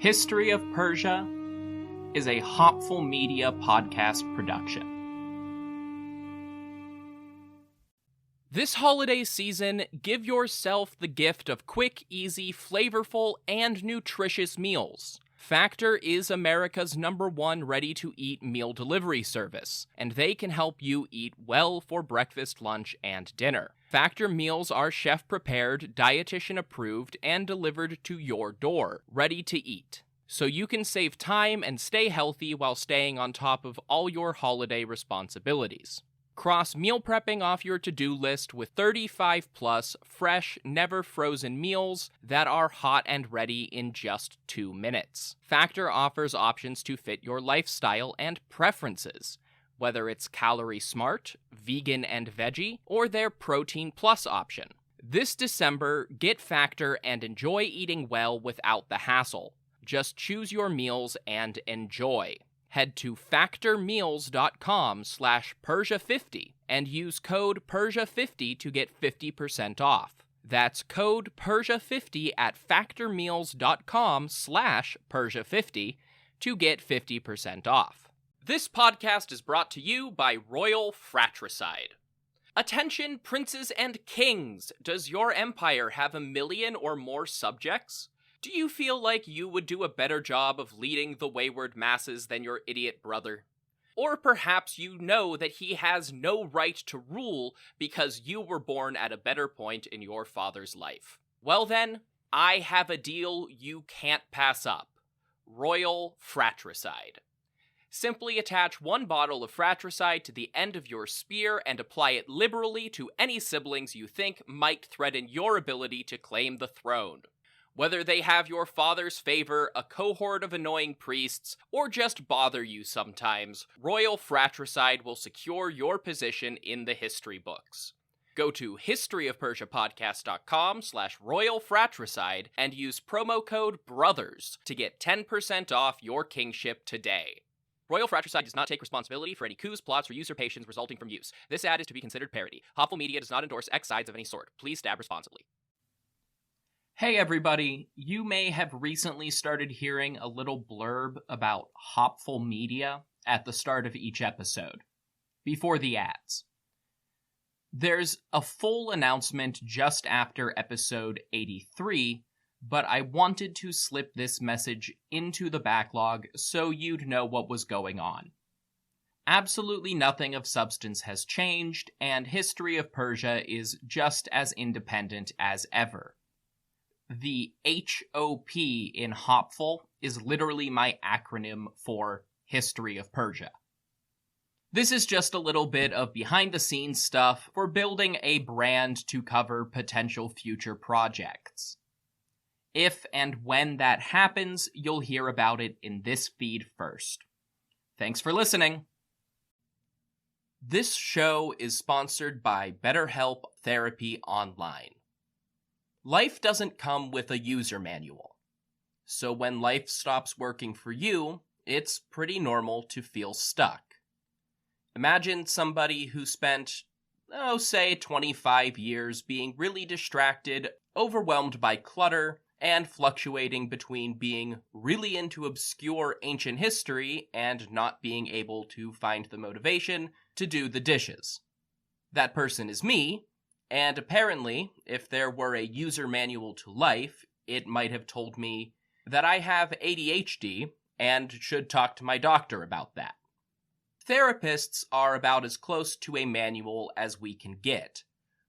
History of Persia is a Hopful Media podcast production. This holiday season, give yourself the gift of quick, easy, flavorful, and nutritious meals. Factor is America's #1 ready-to-eat meal delivery service, and they can help you eat well for breakfast, lunch, and dinner. Factor meals are chef-prepared, dietitian-approved, and delivered to your door, ready to eat. So you can save time and stay healthy while staying on top of all your holiday responsibilities. Cross meal prepping off your to-do list with 35-plus fresh, never-frozen meals that are hot and ready in just 2 minutes. Factor offers options to fit your lifestyle and preferences, whether it's calorie smart, vegan and veggie, or their protein plus option. This December, get Factor and enjoy eating well without the hassle. Just choose your meals and enjoy. Head to factormeals.com/Persia50 and use code Persia50 to get 50% off. That's code Persia50 at factormeals.com/Persia50 to get 50% off. This podcast is brought to you by Royal Fratricide. Attention, princes and kings! Does your empire have 1 million or more subjects? Do you feel like you would do a better job of leading the wayward masses than your idiot brother? Or perhaps you know that he has no right to rule because you were born at a better point in your father's life. Well then, I have a deal you can't pass up. Royal Fratricide. Simply attach 1 bottle of fratricide to the end of your spear and apply it liberally to any siblings you think might threaten your ability to claim the throne. Whether they have your father's favor, a cohort of annoying priests, or just bother you sometimes, Royal Fratricide will secure your position in the history books. Go to historyofpersiapodcast.com/Royal Fratricide and use promo code BROTHERS to get 10% off your kingship today. Royal Fratricide does not take responsibility for any coups, plots, or usurpations resulting from use. This ad is to be considered parody. Hopful Media does not endorse X sides of any sort. Please stab responsibly. Hey everybody, you may have recently started hearing a little blurb about Hopful Media at the start of each episode, before the ads. There's a full announcement just after episode 83, but I wanted to slip this message into the backlog so you'd know what was going on. Absolutely nothing of substance has changed, and History of Persia is just as independent as ever. The HOP in Hopful is literally my acronym for History of Persia. This is just a little bit of behind-the-scenes stuff for building a brand to cover potential future projects. If and when that happens, you'll hear about it in this feed first. Thanks for listening! This show is sponsored by BetterHelp Therapy Online. Life doesn't come with a user manual. So when life stops working for you, it's pretty normal to feel stuck. Imagine somebody who spent, say 25 years being really distracted, overwhelmed by clutter, and fluctuating between being really into obscure ancient history and not being able to find the motivation to do the dishes. That person is me. And apparently, if there were a user manual to life, it might have told me that I have ADHD and should talk to my doctor about that. Therapists are about as close to a manual as we can get.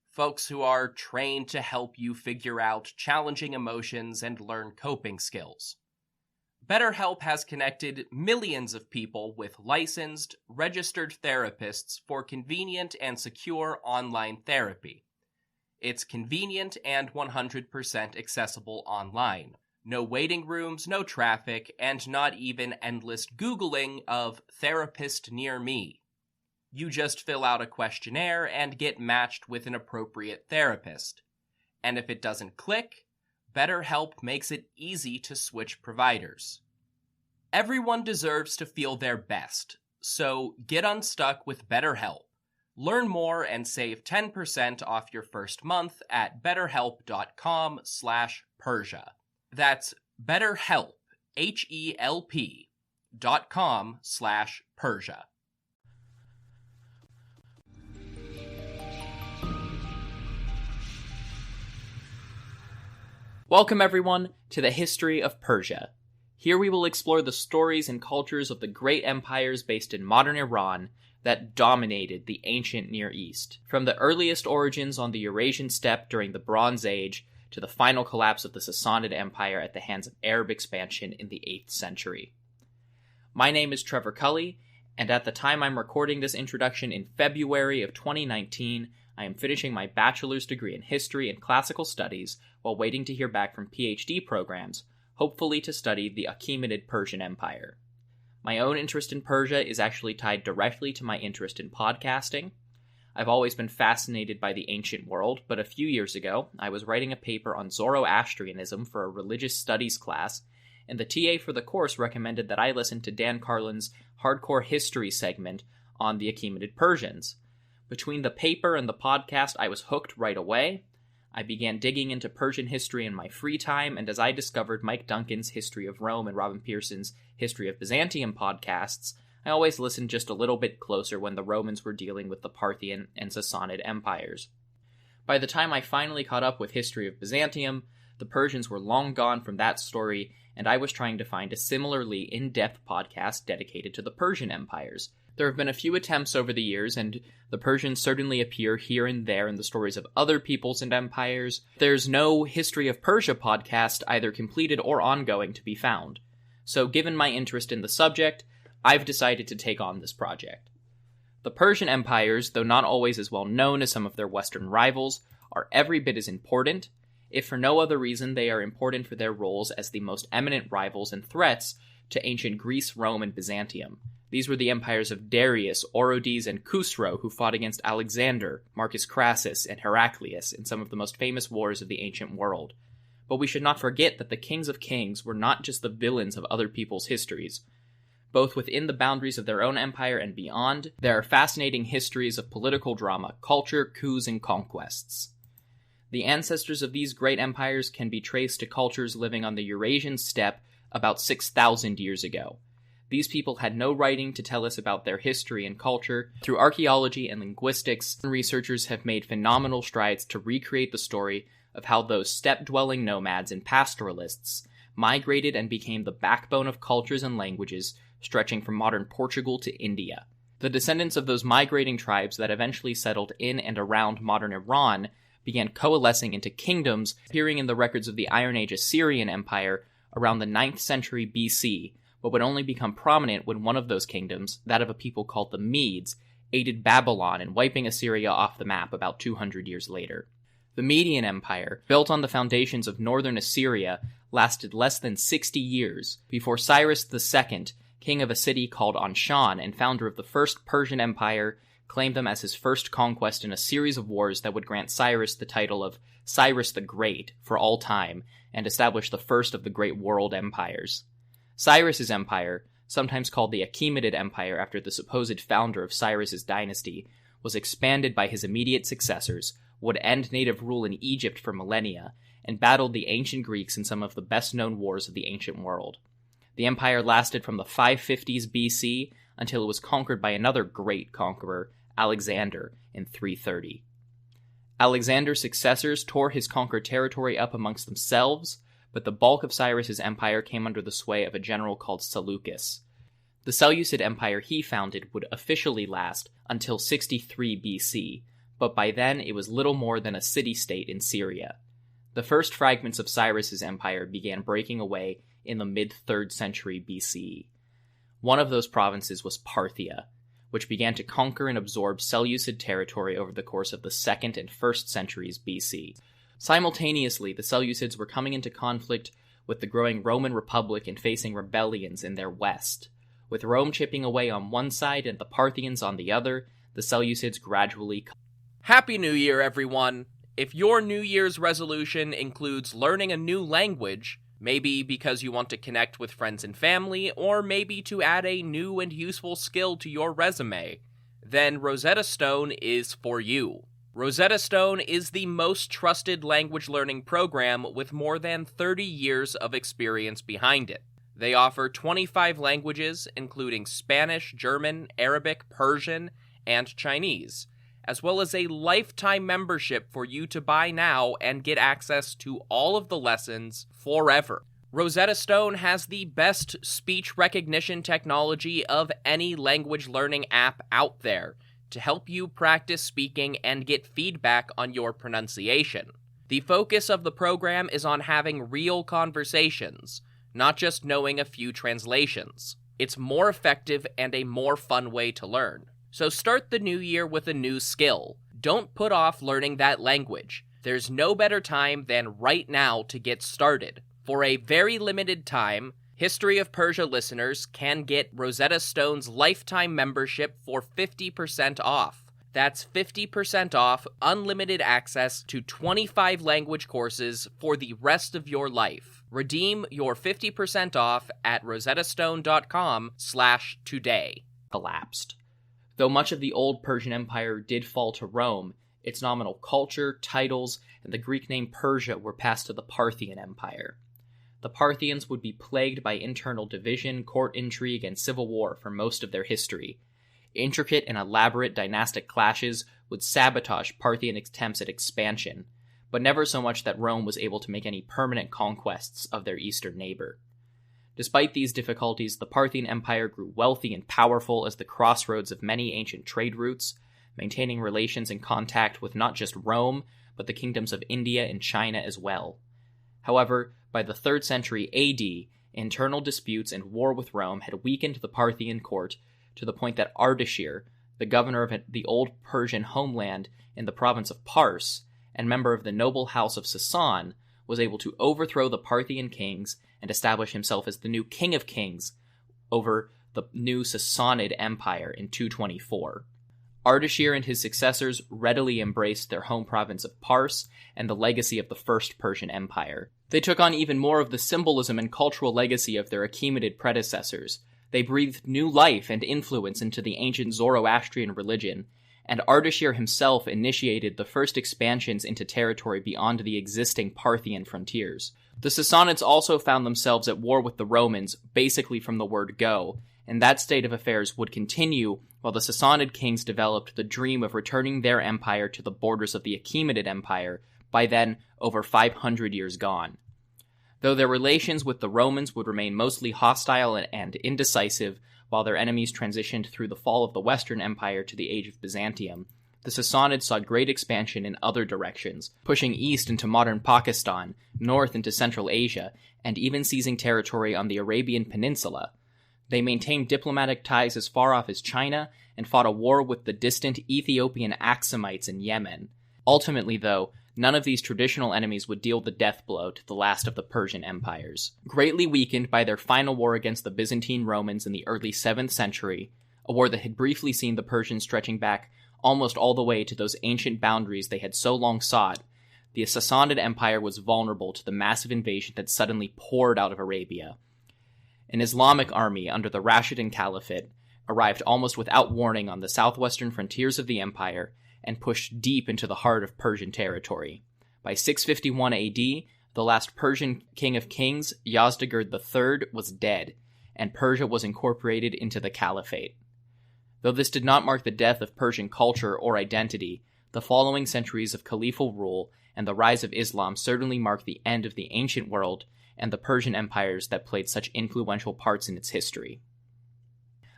Folks who are trained to help you figure out challenging emotions and learn coping skills. BetterHelp has connected millions of people with licensed, registered therapists for convenient and secure online therapy. It's convenient and 100% accessible online. No waiting rooms, no traffic, and not even endless Googling of therapist near me. You just fill out a questionnaire and get matched with an appropriate therapist. And if it doesn't click, BetterHelp makes it easy to switch providers. Everyone deserves to feel their best, so get unstuck with BetterHelp. Learn more and save 10% off your first month at betterhelp.com/Persia. That's BetterHelp, HELP.com/Persia. Welcome everyone to the History of Persia. Here we will explore the stories and cultures of the great empires based in modern Iran that dominated the ancient Near East, from the earliest origins on the Eurasian steppe during the Bronze Age to the final collapse of the Sassanid Empire at the hands of Arab expansion in the 8th century. My name is Trevor Cully, and at the time I'm recording this introduction in February of 2019, I am finishing my bachelor's degree in history and classical studies while waiting to hear back from PhD programs, hopefully to study the Achaemenid Persian Empire. My own interest in Persia is actually tied directly to my interest in podcasting. I've always been fascinated by the ancient world, but a few years ago, I was writing a paper on Zoroastrianism for a religious studies class, and the TA for the course recommended that I listen to Dan Carlin's Hardcore History segment on the Achaemenid Persians. Between the paper and the podcast, I was hooked right away. I began digging into Persian history in my free time, and as I discovered Mike Duncan's History of Rome and Robin Pearson's History of Byzantium podcasts, I always listened just a little bit closer when the Romans were dealing with the Parthian and Sassanid empires. By the time I finally caught up with History of Byzantium, the Persians were long gone from that story, and I was trying to find a similarly in-depth podcast dedicated to the Persian empires. There have been a few attempts over the years, and the Persians certainly appear here and there in the stories of other peoples and empires. There's no History of Persia podcast, either completed or ongoing, to be found. So given my interest in the subject, I've decided to take on this project. The Persian empires, though not always as well known as some of their Western rivals, are every bit as important. If for no other reason, they are important for their roles as the most eminent rivals and threats to ancient Greece, Rome, and Byzantium. These were the empires of Darius, Orodes, and Khusro, who fought against Alexander, Marcus Crassus, and Heraclius in some of the most famous wars of the ancient world. But we should not forget that the kings of kings were not just the villains of other people's histories. Both within the boundaries of their own empire and beyond, there are fascinating histories of political drama, culture, coups, and conquests. The ancestors of these great empires can be traced to cultures living on the Eurasian steppe about 6,000 years ago. These people had no writing to tell us about their history and culture. Through archaeology and linguistics, researchers have made phenomenal strides to recreate the story of how those steppe-dwelling nomads and pastoralists migrated and became the backbone of cultures and languages stretching from modern Portugal to India. The descendants of those migrating tribes that eventually settled in and around modern Iran began coalescing into kingdoms appearing in the records of the Iron Age Assyrian Empire around the 9th century BC, but would only become prominent when one of those kingdoms, that of a people called the Medes, aided Babylon in wiping Assyria off the map about 200 years later. The Median Empire, built on the foundations of northern Assyria, lasted less than 60 years before Cyrus II, king of a city called Anshan and founder of the first Persian Empire, claimed them as his first conquest in a series of wars that would grant Cyrus the title of Cyrus the Great for all time and establish the first of the great world empires. Cyrus's empire, sometimes called the Achaemenid Empire after the supposed founder of Cyrus's dynasty, was expanded by his immediate successors, would end native rule in Egypt for millennia, and battled the ancient Greeks in some of the best-known wars of the ancient world. The empire lasted from the 550s BC until it was conquered by another great conqueror, Alexander, in 330. Alexander's successors tore his conquered territory up amongst themselves, but the bulk of Cyrus's empire came under the sway of a general called Seleucus. The Seleucid Empire he founded would officially last until 63 BC, but by then it was little more than a city-state in Syria. The first fragments of Cyrus's empire began breaking away in the mid-3rd century BCE. One of those provinces was Parthia, which began to conquer and absorb Seleucid territory over the course of the 2nd and 1st centuries BC. Simultaneously, the Seleucids were coming into conflict with the growing Roman Republic and facing rebellions in their west. With Rome chipping away on one side and the Parthians on the other, the Seleucids gradually... Happy New Year, everyone! If your New Year's resolution includes learning a new language, maybe because you want to connect with friends and family, or maybe to add a new and useful skill to your resume, then Rosetta Stone is for you. Rosetta Stone is the most trusted language learning program with more than 30 years of experience behind it. They offer 25 languages, including Spanish, German, Arabic, Persian, and Chinese, as well as a lifetime membership for you to buy now and get access to all of the lessons forever. Rosetta Stone has the best speech recognition technology of any language learning app out there to help you practice speaking and get feedback on your pronunciation. The focus of the program is on having real conversations, not just knowing a few translations. It's more effective and a more fun way to learn. So start the new year with a new skill. Don't put off learning that language. There's no better time than right now to get started. For a very limited time, History of Persia listeners can get Rosetta Stone's lifetime membership for 50% off. That's 50% off unlimited access to 25 language courses for the rest of your life. Redeem your 50% off at rosettastone.com/today. Collapsed. Though much of the old Persian Empire did fall to Rome, its nominal culture, titles, and the Greek name Persia were passed to the Parthian Empire. The Parthians would be plagued by internal division, court intrigue, and civil war for most of their history. Intricate and elaborate dynastic clashes would sabotage Parthian attempts at expansion, but never so much that Rome was able to make any permanent conquests of their eastern neighbor. Despite these difficulties, the Parthian Empire grew wealthy and powerful as the crossroads of many ancient trade routes, maintaining relations and contact with not just Rome, but the kingdoms of India and China as well. However, by the 3rd century AD, internal disputes and war with Rome had weakened the Parthian court to the point that Ardashir, the governor of the old Persian homeland in the province of Pars, and member of the noble house of Sasan, was able to overthrow the Parthian kings and establish himself as the new king of kings over the new Sassanid Empire in 224. Ardashir and his successors readily embraced their home province of Pars and the legacy of the First Persian Empire. They took on even more of the symbolism and cultural legacy of their Achaemenid predecessors. They breathed new life and influence into the ancient Zoroastrian religion, and Ardashir himself initiated the first expansions into territory beyond the existing Parthian frontiers. The Sassanids also found themselves at war with the Romans, basically from the word go, and that state of affairs would continue while the Sassanid kings developed the dream of returning their empire to the borders of the Achaemenid Empire, by then over 500 years gone. Though their relations with the Romans would remain mostly hostile and indecisive while their enemies transitioned through the fall of the Western Empire to the age of Byzantium, the Sassanids saw great expansion in other directions, pushing east into modern Pakistan, north into Central Asia, and even seizing territory on the Arabian Peninsula. They maintained diplomatic ties as far off as China and fought a war with the distant Ethiopian Aksamites in Yemen. Ultimately, though, none of these traditional enemies would deal the death blow to the last of the Persian empires. Greatly weakened by their final war against the Byzantine Romans in the early 7th century, a war that had briefly seen the Persians stretching back almost all the way to those ancient boundaries they had so long sought, the Sassanid Empire was vulnerable to the massive invasion that suddenly poured out of Arabia. An Islamic army under the Rashidun Caliphate arrived almost without warning on the southwestern frontiers of the empire and pushed deep into the heart of Persian territory. By 651 AD, the last Persian king of kings, Yazdegerd III, was dead, and Persia was incorporated into the caliphate. Though this did not mark the death of Persian culture or identity, the following centuries of caliphal rule and the rise of Islam certainly marked the end of the ancient world and the Persian empires that played such influential parts in its history.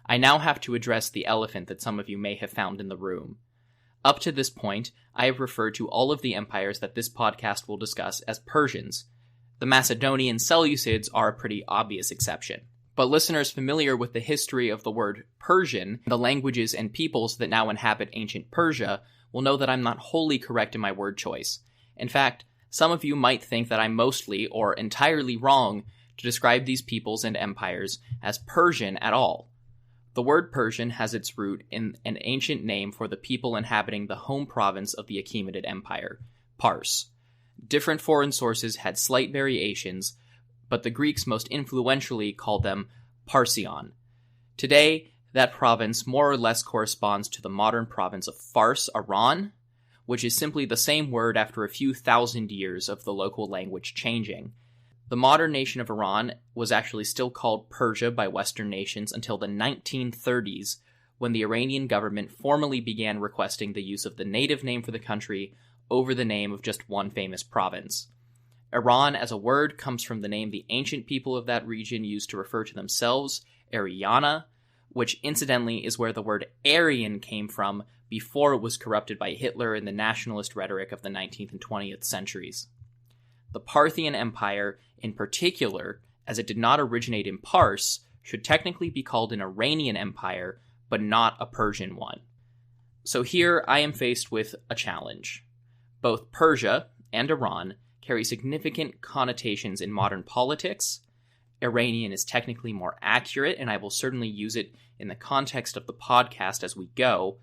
I now have to address the elephant that some of you may have found in the room. Up to this point, I have referred to all of the empires that this podcast will discuss as Persians. The Macedonian Seleucids are a pretty obvious exception. But listeners familiar with the history of the word Persian, the languages and peoples that now inhabit ancient Persia, will know that I'm not wholly correct in my word choice. In fact, some of you might think that I'm mostly or entirely wrong to describe these peoples and empires as Persian at all. The word Persian has its root in an ancient name for the people inhabiting the home province of the Achaemenid Empire, Pars. Different foreign sources had slight variations, but the Greeks most influentially called them Parsion. Today, that province more or less corresponds to the modern province of Fars, Iran, which is simply the same word after a few thousand years of the local language changing. The modern nation of Iran was actually still called Persia by Western nations until the 1930s, when the Iranian government formally began requesting the use of the native name for the country over the name of just one famous province. Iran as a word comes from the name the ancient people of that region used to refer to themselves, Ariana, which incidentally is where the word Aryan came from before it was corrupted by Hitler and the nationalist rhetoric of the 19th and 20th centuries. The Parthian Empire, in particular, as it did not originate in Pars, should technically be called an Iranian empire, but not a Persian one. So here I am faced with a challenge. Both Persia and Iran carry significant connotations in modern politics. Iranian is technically more accurate, and I will certainly use it in the context of the podcast as we go,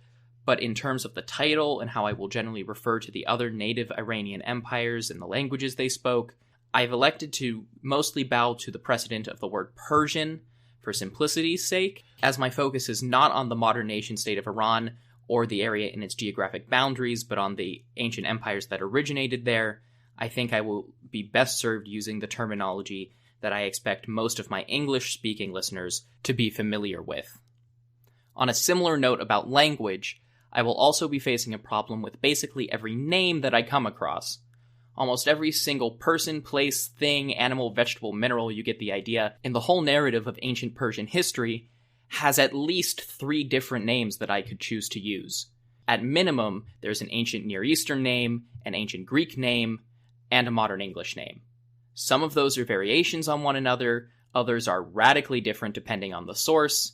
but in terms of the title and how I will generally refer to the other native Iranian empires and the languages they spoke, I've elected to mostly bow to the precedent of the word Persian for simplicity's sake, as my focus is not on the modern nation-state of Iran or the area in its geographic boundaries, but on the ancient empires that originated there. I think I will be best served using the terminology that I expect most of my English-speaking listeners to be familiar with. On a similar note about language, I will also be facing a problem with basically every name that I come across. Almost every single person, place, thing, animal, vegetable, mineral, you get the idea, in the whole narrative of ancient Persian history has at least 3 different names that I could choose to use. At minimum, there's an ancient Near Eastern name, an ancient Greek name, and a modern English name. Some of those are variations on one another, others are radically different depending on the source.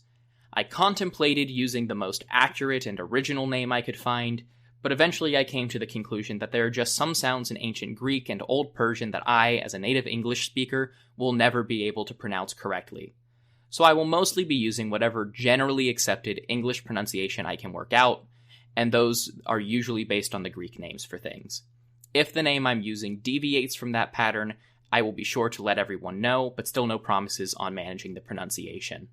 I contemplated using the most accurate and original name I could find, but eventually I came to the conclusion that there are just some sounds in ancient Greek and Old Persian that I, as a native English speaker, will never be able to pronounce correctly. So I will mostly be using whatever generally accepted English pronunciation I can work out, and those are usually based on the Greek names for things. If the name I'm using deviates from that pattern, I will be sure to let everyone know, but still no promises on managing the pronunciation.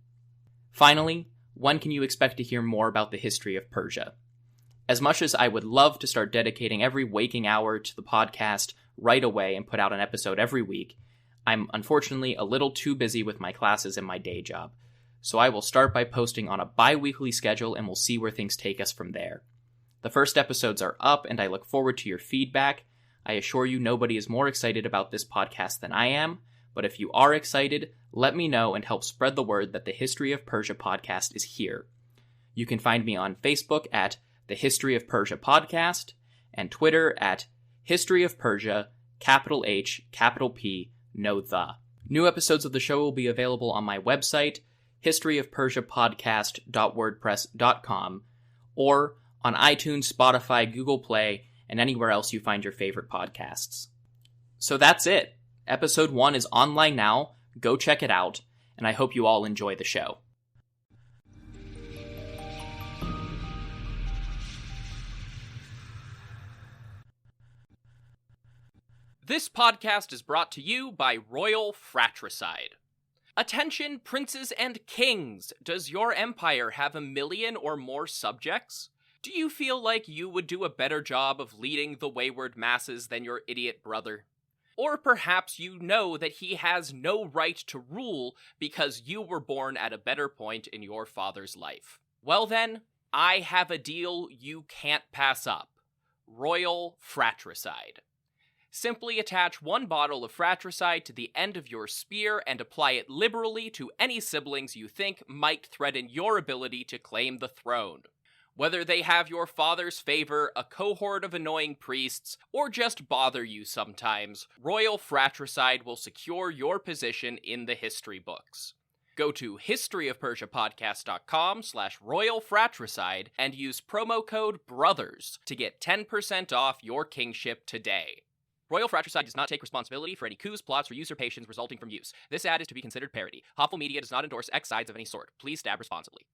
Finally, when can you expect to hear more about the history of Persia? As much as I would love to start dedicating every waking hour to the podcast right away and put out an episode every week, I'm unfortunately a little too busy with my classes and my day job. So I will start by posting on a bi-weekly schedule and we'll see where things take us from there. The first episodes are up and I look forward to your feedback. I assure you nobody is more excited about this podcast than I am, but if you are excited, let me know and help spread the word that the History of Persia podcast is here. You can find me on Facebook at The History of Persia Podcast, and Twitter at History of Persia, capital H, capital P, no the. New episodes of the show will be available on my website, historyofpersiapodcast.wordpress.com, or on iTunes, Spotify, Google Play, and anywhere else you find your favorite podcasts. So that's it. Episode 1 is online now. Go check it out, and I hope you all enjoy the show. This podcast is brought to you by Royal Fratricide. Attention, princes and kings! Does your empire have 1 million or more subjects? Do you feel like you would do a better job of leading the wayward masses than your idiot brother? Or perhaps you know that he has no right to rule because you were born at a better point in your father's life. Well then, I have a deal you can't pass up. Royal Fratricide. Simply attach 1 bottle of fratricide to the end of your spear and apply it liberally to any siblings you think might threaten your ability to claim the throne. Whether they have your father's favor, a cohort of annoying priests, or just bother you sometimes, Royal Fratricide will secure your position in the history books. Go to historyofpersiapodcast.com/Royal Fratricide and use promo code BROTHERS to get 10% off your kingship today. Royal Fratricide does not take responsibility for any coups, plots, or usurpations resulting from use. This ad is to be considered parody. Hoffel Media does not endorse X sides of any sort. Please stab responsibly.